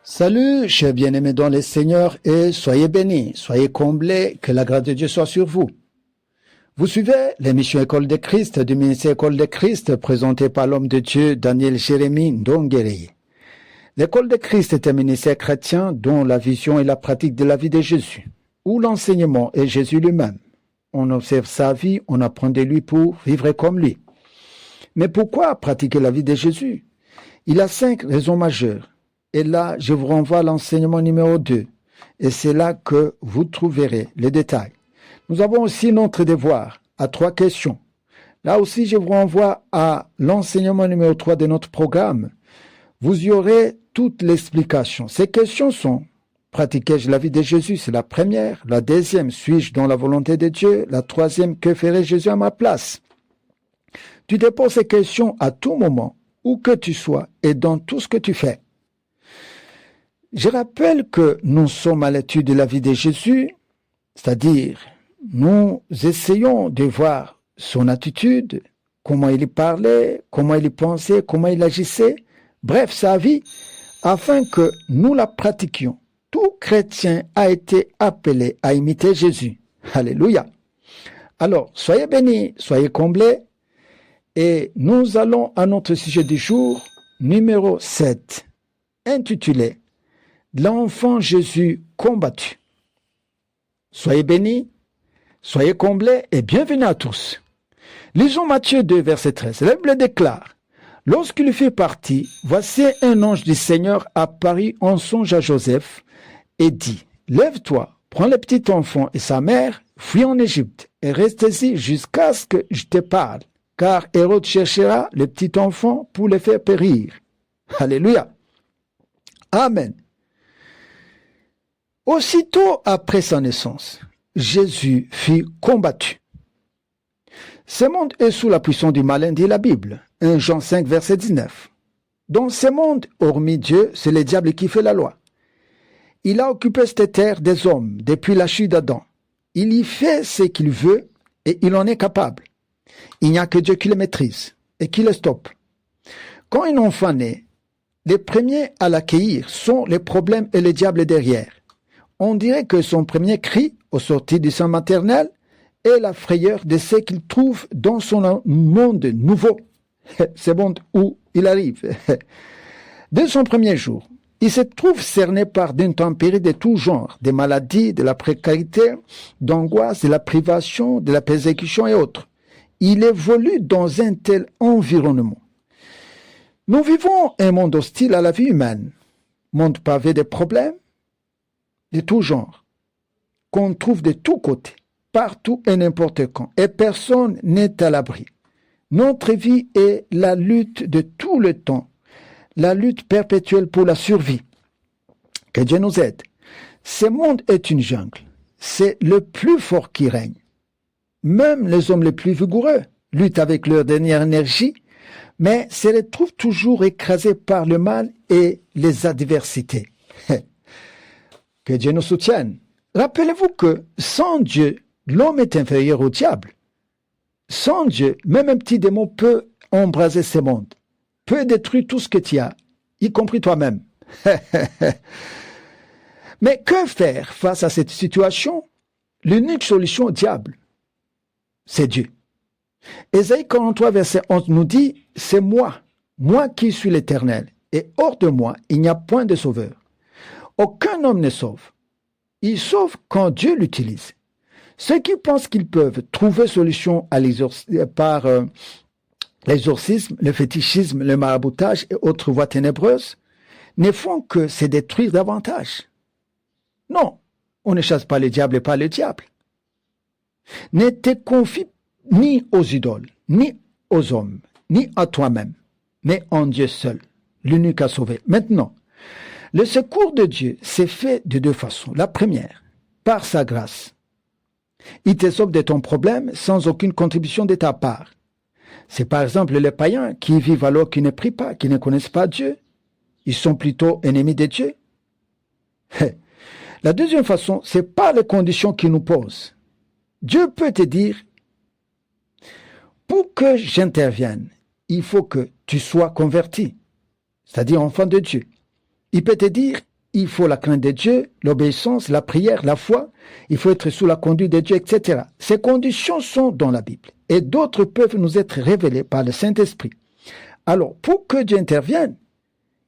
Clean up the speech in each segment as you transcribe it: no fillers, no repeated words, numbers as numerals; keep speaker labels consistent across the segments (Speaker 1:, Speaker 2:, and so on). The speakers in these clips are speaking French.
Speaker 1: Salut, chers bien-aimés dans le Seigneur, et soyez bénis, soyez comblés, que la grâce de Dieu soit sur vous. Vous suivez l'émission École de Christ du ministère École de Christ présentée par l'homme de Dieu Daniel Jérémie Ndonguéré. L'École de Christ est un ministère chrétien dont la vision est la pratique de la vie de Jésus, où l'enseignement est Jésus lui-même. On observe sa vie, on apprend de lui pour vivre comme lui. Mais pourquoi pratiquer la vie de Jésus? Il a 5 raisons majeures. Et là, je vous renvoie à l'enseignement numéro 2. Et c'est là que vous trouverez les détails. Nous avons aussi notre devoir à 3 questions. Là aussi, je vous renvoie à l'enseignement numéro 3 de notre programme. Vous y aurez toute l'explication. Ces questions sont: pratiquais-je la vie de Jésus? C'est la première. La deuxième: suis-je dans la volonté de Dieu? La troisième: que ferait Jésus à ma place? Tu te poses ces questions à tout moment, où que tu sois et dans tout ce que tu fais. Je rappelle que nous sommes à l'étude de la vie de Jésus, c'est-à-dire nous essayons de voir son attitude, comment il parlait, comment il pensait, comment il agissait, bref, sa vie, afin que nous la pratiquions. Tout chrétien a été appelé à imiter Jésus. Alléluia. Alors, soyez bénis, soyez comblés, et nous allons à notre sujet du jour, numéro 7, intitulé L'enfant Jésus combattu. Soyez bénis, soyez comblés et bienvenue à tous. Lisons Matthieu 2, verset 13. La Bible déclare: lorsqu'il fut parti, voici un ange du Seigneur apparut en songe à Joseph et dit: lève-toi, prends le petit enfant et sa mère, fuis en Égypte et reste ici jusqu'à ce que je te parle, car Hérode cherchera le petit enfant pour le faire périr. Alléluia. Amen. Aussitôt après sa naissance, Jésus fut combattu. Ce monde est sous la puissance du malin, dit la Bible, 1 Jean 5, verset 19. Dans ce monde, hormis Dieu, c'est le diable qui fait la loi. Il a occupé cette terre des hommes depuis la chute d'Adam. Il y fait ce qu'il veut et il en est capable. Il n'y a que Dieu qui le maîtrise et qui le stoppe. Quand un enfant naît, les premiers à l'accueillir sont les problèmes et le diable derrière. On dirait que son premier cri, au sortir du sein maternel, est la frayeur de ce qu'il trouve dans son monde nouveau, ce monde où il arrive. Dès son premier jour, il se trouve cerné par des intempéries de tout genre, des maladies, de la précarité, d'angoisse, de la privation, de la persécution et autres. Il évolue dans un tel environnement. Nous vivons un monde hostile à la vie humaine, monde pavé de problèmes, de tout genre, qu'on trouve de tous côtés, partout et n'importe quand, et personne n'est à l'abri. Notre vie est la lutte de tout le temps, la lutte perpétuelle pour la survie. Que Dieu nous aide. Ce monde est une jungle, c'est le plus fort qui règne. Même les hommes les plus vigoureux luttent avec leur dernière énergie, mais se retrouvent toujours écrasés par le mal et les adversités. Que Dieu nous soutienne. Rappelez-vous que sans Dieu, l'homme est inférieur au diable. Sans Dieu, même un petit démon peut embraser ce monde, peut détruire tout ce que tu as, y compris toi-même. Mais que faire face à cette situation? L'unique solution au diable, c'est Dieu. Ésaïe 43, verset 11 nous dit: c'est moi qui suis l'Éternel, et hors de moi, il n'y a point de sauveur. Aucun homme ne sauve. Il sauve quand Dieu l'utilise. Ceux qui pensent qu'ils peuvent trouver solution par l'exorcisme, le fétichisme, le maraboutage et autres voies ténébreuses ne font que se détruire davantage. Non, on ne chasse pas le diable et pas le diable. Ne te confie ni aux idoles, ni aux hommes, ni à toi-même, mais en Dieu seul, l'unique à sauver. Maintenant, le secours de Dieu s'est fait de 2 façons. La première, par sa grâce. Il te sauve de ton problème sans aucune contribution de ta part. C'est par exemple les païens qui vivent alors qu'ils ne prient pas, qui ne connaissent pas Dieu. Ils sont plutôt ennemis de Dieu. La deuxième façon, c'est par les conditions qu'il nous pose. Dieu peut te dire: pour que j'intervienne, il faut que tu sois converti, c'est-à-dire enfant de Dieu. Il peut te dire: il faut la crainte de Dieu, l'obéissance, la prière, la foi. Il faut être sous la conduite de Dieu, etc. Ces conditions sont dans la Bible et d'autres peuvent nous être révélées par le Saint-Esprit. Alors, pour que Dieu intervienne,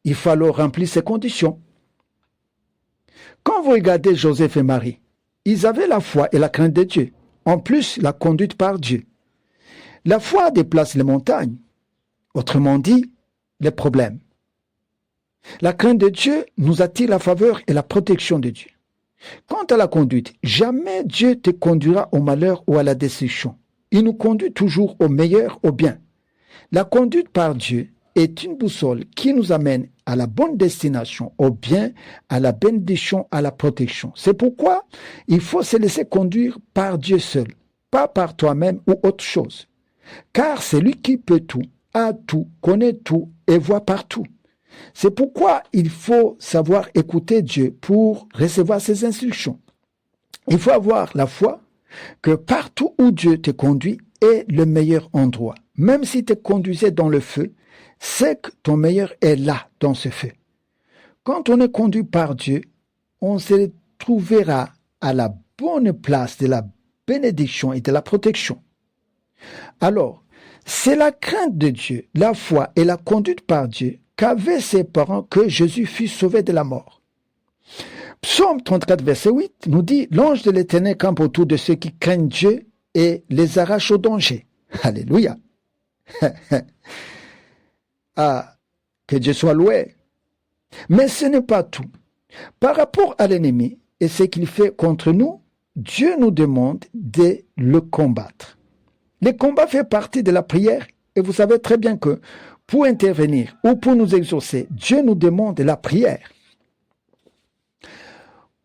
Speaker 1: il faut alors remplir ces conditions. Quand vous regardez Joseph et Marie, ils avaient la foi et la crainte de Dieu. En plus, la conduite par Dieu. La foi déplace les montagnes. Autrement dit, les problèmes. La crainte de Dieu nous attire la faveur et la protection de Dieu. Quant à la conduite, jamais Dieu te conduira au malheur ou à la destruction. Il nous conduit toujours au meilleur, au bien. La conduite par Dieu est une boussole qui nous amène à la bonne destination, au bien, à la bénédiction, à la protection. C'est pourquoi il faut se laisser conduire par Dieu seul, pas par toi-même ou autre chose. Car c'est lui qui peut tout, a tout, connaît tout et voit partout. C'est pourquoi il faut savoir écouter Dieu pour recevoir ses instructions. Il faut avoir la foi que partout où Dieu te conduit est le meilleur endroit. Même si tu te conduisais dans le feu, c'est que ton meilleur est là, dans ce feu. Quand on est conduit par Dieu, on se trouvera à la bonne place de la bénédiction et de la protection. Alors, c'est la crainte de Dieu, la foi et la conduite par Dieu qu'avaient ses parents que Jésus fut sauvé de la mort. Psaume 34, verset 8 nous dit « L'ange de l'Éternel campe autour de ceux qui craignent Dieu et les arrache au danger. » Alléluia. Ah, que Dieu soit loué. Mais ce n'est pas tout. Par rapport à l'ennemi et ce qu'il fait contre nous, Dieu nous demande de le combattre. Le combat fait partie de la prière et vous savez très bien que pour intervenir ou pour nous exaucer, Dieu nous demande la prière.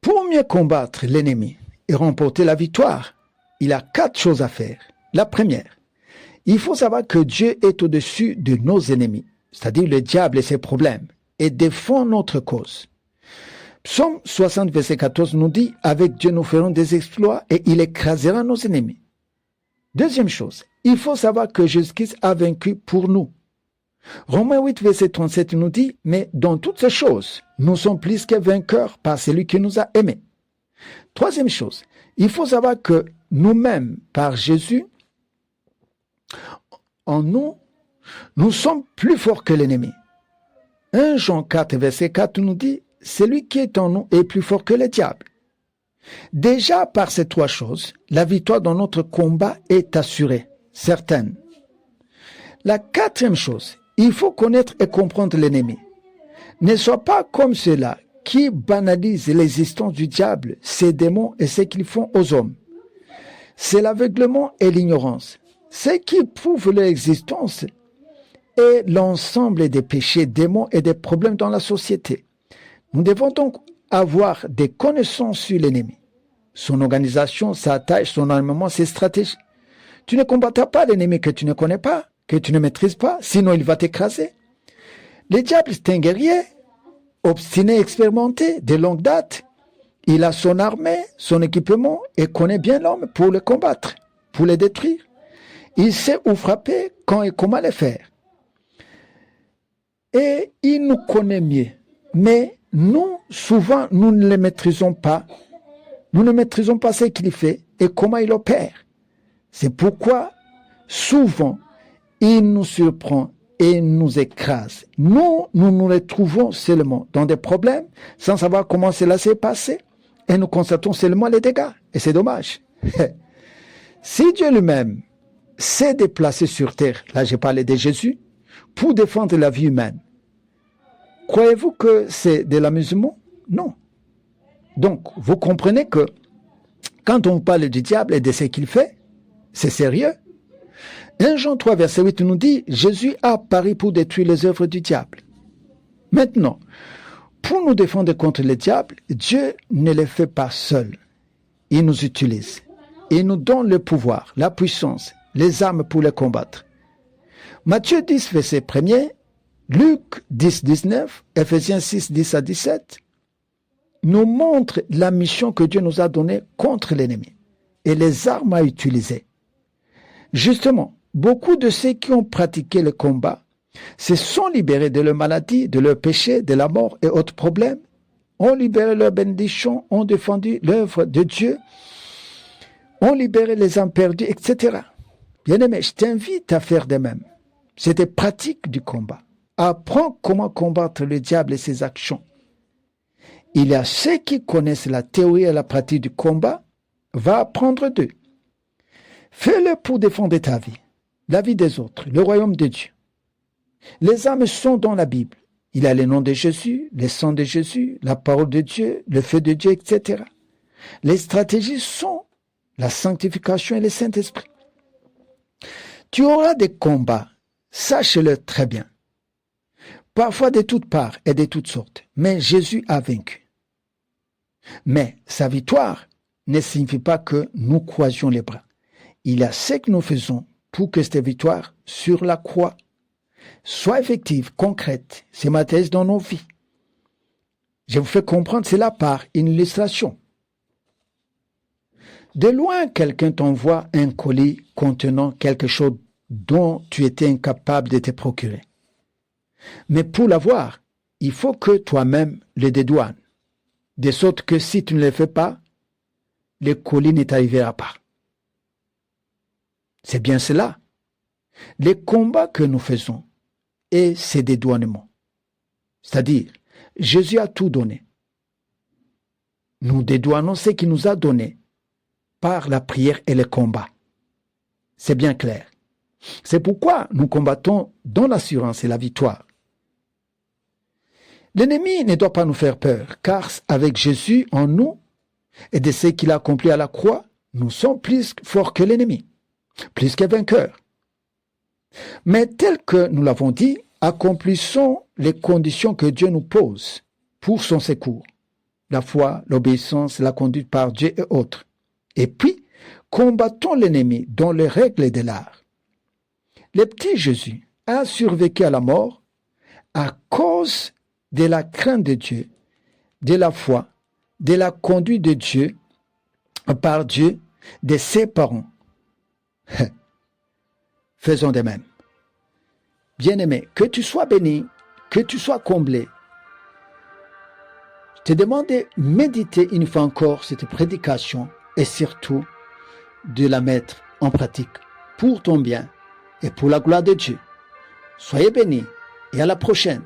Speaker 1: Pour mieux combattre l'ennemi et remporter la victoire, il y a 4 choses à faire. La première, il faut savoir que Dieu est au-dessus de nos ennemis, c'est-à-dire le diable et ses problèmes, et défend notre cause. Psaume 60, verset 14 nous dit « Avec Dieu nous ferons des exploits et il écrasera nos ennemis ». Deuxième chose, il faut savoir que Jésus-Christ a vaincu pour nous. Romains 8, verset 37 nous dit « Mais dans toutes ces choses, nous sommes plus que vainqueurs par celui qui nous a aimés. » Troisième chose, il faut savoir que nous-mêmes, par Jésus, en nous, nous sommes plus forts que l'ennemi. 1 Jean 4, verset 4 nous dit « Celui qui est en nous est plus fort que le diable. » Déjà, par ces 3 choses, la victoire dans notre combat est assurée, certaine. La 4e chose, il faut connaître et comprendre l'ennemi. Ne sois pas comme ceux-là qui banalisent l'existence du diable, ses démons et ce qu'ils font aux hommes. C'est l'aveuglement et l'ignorance. Ce qui prouve leur existence est l'ensemble des péchés, démons et des problèmes dans la société. Nous devons donc avoir des connaissances sur l'ennemi, son organisation, sa taille, son armement, ses stratégies. Tu ne combattras pas l'ennemi que tu ne connais pas, que tu ne maîtrises pas, sinon il va t'écraser. Le diable, c'est un guerrier, obstiné, expérimenté, de longue date. Il a son armée, son équipement et connaît bien l'homme pour le combattre, pour le détruire. Il sait où frapper, quand et comment le faire. Et il nous connaît mieux. Mais nous, souvent, nous ne le maîtrisons pas. Nous ne maîtrisons pas ce qu'il fait et comment il opère. C'est pourquoi, souvent, il nous surprend et nous écrase. Nous nous retrouvons seulement dans des problèmes sans savoir comment cela s'est passé et nous constatons seulement les dégâts. Et c'est dommage. Si Dieu lui-même s'est déplacé sur terre, là j'ai parlé de Jésus, pour défendre la vie humaine, croyez-vous que c'est de l'amusement? Non. Donc, vous comprenez que quand on parle du diable et de ce qu'il fait, c'est sérieux. 1 Jean 3, verset 8 nous dit « Jésus a apparu pour détruire les œuvres du diable ». Maintenant, pour nous défendre contre le diable, Dieu ne le fait pas seul. Il nous utilise. Il nous donne le pouvoir, la puissance, les armes pour le combattre. Matthieu 10, verset 1er, Luc 10, 19, Ephésiens 6, 10 à 17, nous montrent la mission que Dieu nous a donnée contre l'ennemi et les armes à utiliser. Justement, beaucoup de ceux qui ont pratiqué le combat se sont libérés de leur maladie, de leur péché, de la mort et autres problèmes, ont libéré leurs bénédictions, ont défendu l'œuvre de Dieu, ont libéré les âmes perdues, etc. Bien-aimé, je t'invite à faire de même. C'est des pratiques du combat. Apprends comment combattre le diable et ses actions. Il y a ceux qui connaissent la théorie et la pratique du combat, va apprendre d'eux. Fais-le pour défendre ta vie, la vie des autres, le royaume de Dieu. Les âmes sont dans la Bible. Il y a le nom de Jésus, le sang de Jésus, la parole de Dieu, le feu de Dieu, etc. Les stratégies sont la sanctification et le Saint-Esprit. Tu auras des combats, sache-le très bien. Parfois de toutes parts et de toutes sortes, mais Jésus a vaincu. Mais sa victoire ne signifie pas que nous croisions les bras. Il y a ce que nous faisons pour que cette victoire sur la croix soit effective, concrète, se matérialise dans nos vies. Je vous fais comprendre cela par une illustration. De loin, quelqu'un t'envoie un colis contenant quelque chose dont tu étais incapable de te procurer. Mais pour l'avoir, il faut que toi-même le dédouanes, de sorte que si tu ne le fais pas, le colis ne t'arrivera pas. C'est bien cela. Les combats que nous faisons et ces dédouanements. C'est-à-dire, Jésus a tout donné. Nous dédouanons ce qu'il nous a donné par la prière et le combat. C'est bien clair. C'est pourquoi nous combattons dans l'assurance et la victoire. L'ennemi ne doit pas nous faire peur, car avec Jésus en nous et de ce qu'il a accompli à la croix, nous sommes plus forts que l'ennemi, plus que vainqueurs. Mais tel que nous l'avons dit, accomplissons les conditions que Dieu nous pose pour son secours, la foi, l'obéissance, la conduite par Dieu et autres. Et puis, combattons l'ennemi dans les règles de l'art. Le petit Jésus a survécu à la mort à cause de la crainte de Dieu, de la foi, de la conduite de Dieu, par Dieu, de ses parents. Faisons de même. Bien-aimé, que tu sois béni, que tu sois comblé. Je te demande de méditer une fois encore cette prédication et surtout de la mettre en pratique pour ton bien et pour la gloire de Dieu. Soyez bénis et à la prochaine.